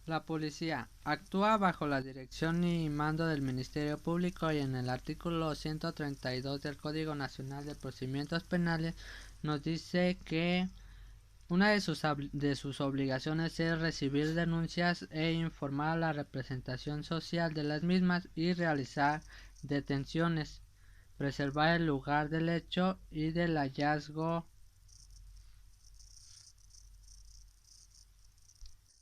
La policía actúa bajo la dirección y mando del Ministerio Público y en el artículo 132 del Código Nacional de Procedimientos Penales nos dice que una de sus obligaciones es recibir denuncias e informar a la representación social de las mismas y realizar detenciones, preservar el lugar del hecho y del hallazgo.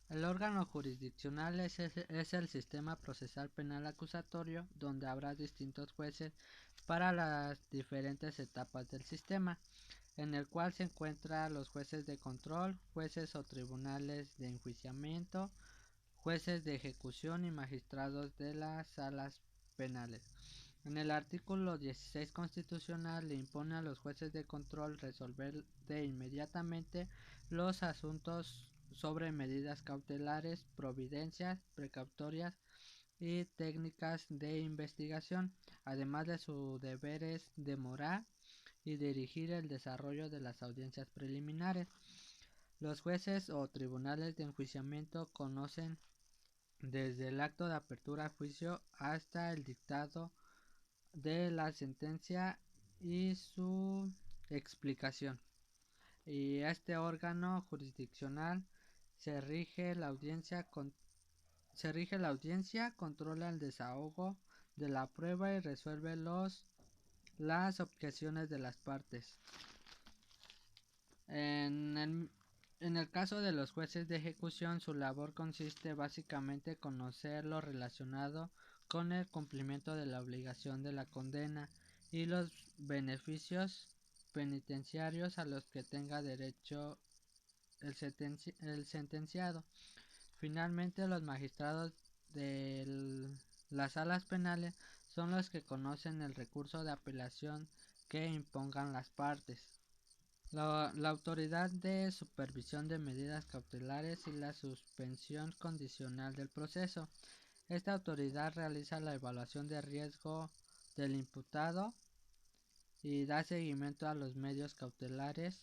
El órgano jurisdiccional es el sistema procesal penal acusatorio, donde habrá distintos jueces para las diferentes etapas del sistema, en el cual se encuentran los jueces de control, jueces o tribunales de enjuiciamiento, jueces de ejecución y magistrados de las salas penales. En el artículo 16 constitucional le impone a los jueces de control resolver de inmediatamente los asuntos sobre medidas cautelares, providencias precautorias y técnicas de investigación, además de sus deberes de morar y dirigir el desarrollo de las audiencias preliminares. Los jueces o tribunales de enjuiciamiento conocen desde el acto de apertura a juicio hasta el dictado de la sentencia y su explicación. Y este órgano jurisdiccional se rige la audiencia, controla el desahogo de la prueba y resuelve las objeciones de las partes. En el caso de los jueces de ejecución, su labor consiste básicamente en conocer lo relacionado con el cumplimiento de la obligación de la condena y los beneficios penitenciarios a los que tenga derecho el sentenciado. Finalmente, los magistrados de las salas penales son los que conocen el recurso de apelación que impongan las partes. La autoridad de supervisión de medidas cautelares y la suspensión condicional del proceso. Esta autoridad realiza la evaluación de riesgo del imputado y da seguimiento a los medios cautelares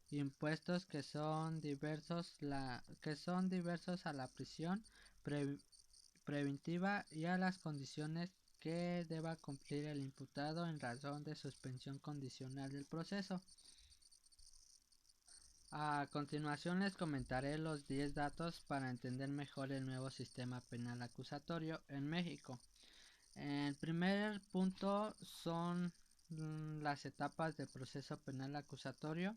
impuestos que son diversos a la prisión pre preventiva y a las condiciones que deba cumplir el imputado en razón de suspensión condicional del proceso. A continuación les comentaré los 10 datos para entender mejor el nuevo sistema penal acusatorio en México. El primer punto son las etapas del proceso penal acusatorio.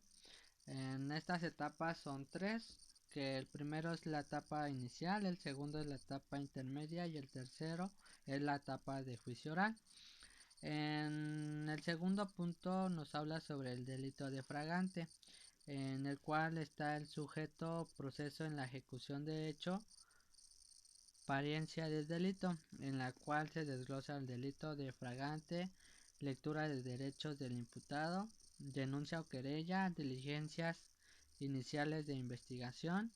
En estas etapas son tres, que el primero es la etapa inicial, el segundo es la etapa intermedia y el tercero es la etapa de juicio oral. En el segundo punto nos habla sobre el delito de fragante, en el cual está el sujeto proceso en la ejecución de hecho, pariencia del delito, en la cual se desglosa el delito de fragante, lectura de derechos del imputado, denuncia o querella, diligencias iniciales de investigación,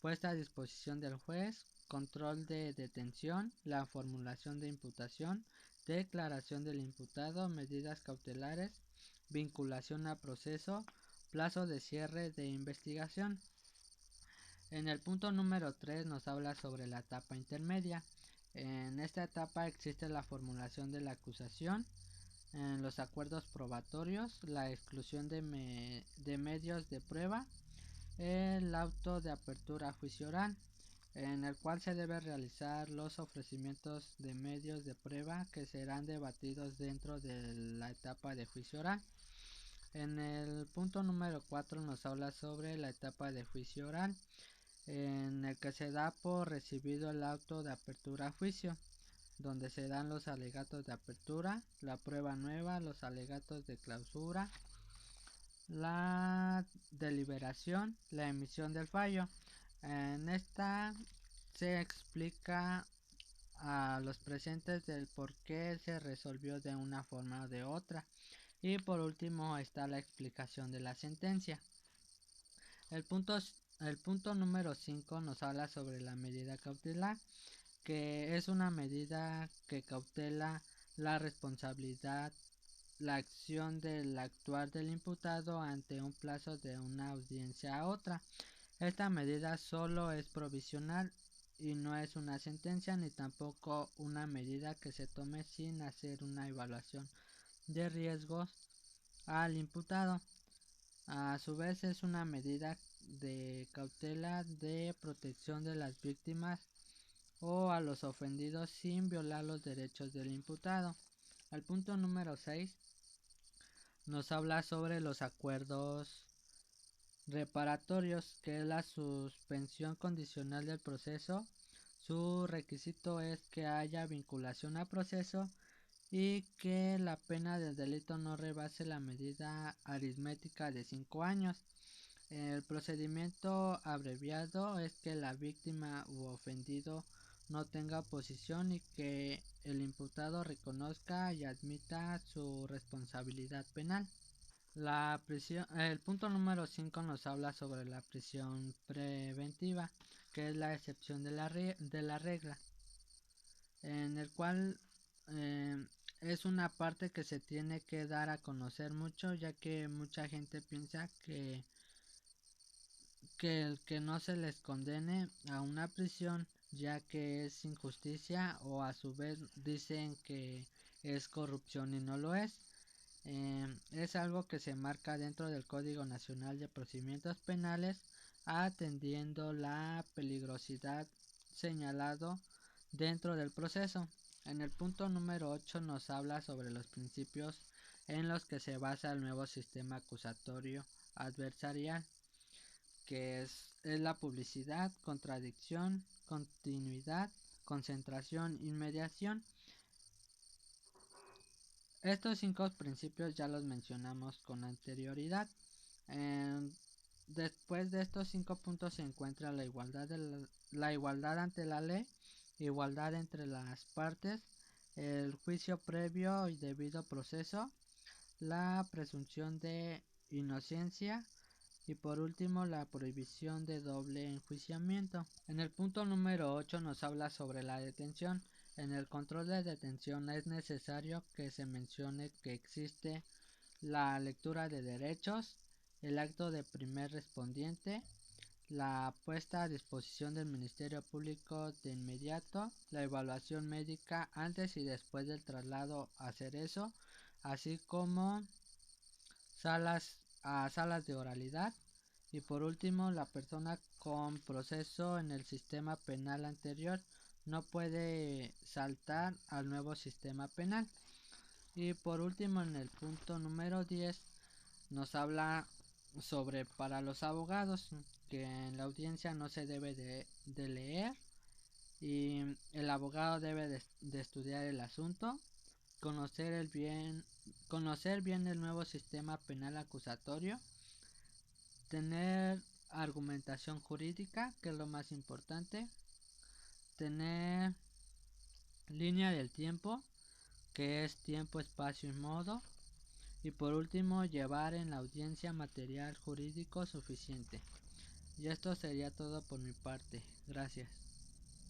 puesta a disposición del juez, control de detención, la formulación de imputación, declaración del imputado, medidas cautelares, vinculación a proceso, plazo de cierre de investigación. En el punto número 3 nos habla sobre la etapa intermedia. En esta etapa existe la formulación de la acusación, en los acuerdos probatorios, la exclusión de medios de prueba, el auto de apertura a juicio oral, en el cual se debe realizar los ofrecimientos de medios de prueba que serán debatidos dentro de la etapa de juicio oral. En el punto número 4 nos habla sobre la etapa de juicio oral, en el que se da por recibido el auto de apertura a juicio, donde se dan los alegatos de apertura, la prueba nueva, los alegatos de clausura, la deliberación, la emisión del fallo. En esta se explica a los presentes del por qué se resolvió de una forma o de otra. Y por último está la explicación de la sentencia. El punto, el punto número 5 nos habla sobre la medida cautelar, que es una medida que cautela la responsabilidad, la acción del actuar del imputado ante un plazo de una audiencia a otra. Esta medida solo es provisional y no es una sentencia ni tampoco una medida que se tome sin hacer una evaluación de riesgos al imputado. A su vez es una medida de cautela de protección de las víctimas o a los ofendidos sin violar los derechos del imputado. El punto número 6 nos habla sobre los acuerdos reparatorios, que es la suspensión condicional del proceso. Su requisito es que haya vinculación a proceso y que la pena del delito no rebase la medida aritmética de 5 años. El procedimiento abreviado es que la víctima u ofendido no tenga oposición y que el imputado reconozca y admita su responsabilidad penal. La prisión, el punto número 5 nos habla sobre la prisión preventiva, que es la excepción de la regla, en el cual es una parte que se tiene que dar a conocer mucho, ya que mucha gente piensa que el que no se les condene a una prisión ya que es injusticia, o a su vez dicen que es corrupción y no lo es. Es algo que se marca dentro del Código Nacional de Procedimientos Penales, atendiendo la peligrosidad señalado dentro del proceso. En el punto número 8 nos habla sobre los principios en los que se basa el nuevo sistema acusatorio adversarial, que es la publicidad, contradicción, continuidad, concentración y mediación. Estos 5 principios ya los mencionamos con anterioridad. Después de estos 5 puntos se encuentra la igualdad ante la ley, igualdad entre las partes, el juicio previo y debido proceso, la presunción de inocencia y por último la prohibición de doble enjuiciamiento. En el punto número 8 nos habla sobre la detención. En el control de detención es necesario que se mencione que existe la lectura de derechos, el acto de primer respondiente, la puesta a disposición del Ministerio Público de inmediato, la evaluación médica antes y después del traslado a Cerezo, así como salas de oralidad, y por último la persona con proceso en el sistema penal anterior no puede saltar al nuevo sistema penal. Y por último, en el punto número 10 nos habla sobre para los abogados que en la audiencia no se debe de leer, y el abogado debe de estudiar el asunto, conocer bien el nuevo sistema penal acusatorio, tener argumentación jurídica, que es lo más importante, tener línea del tiempo, que es tiempo, espacio y modo, y por último llevar en la audiencia material jurídico suficiente. Y esto sería todo por mi parte. Gracias.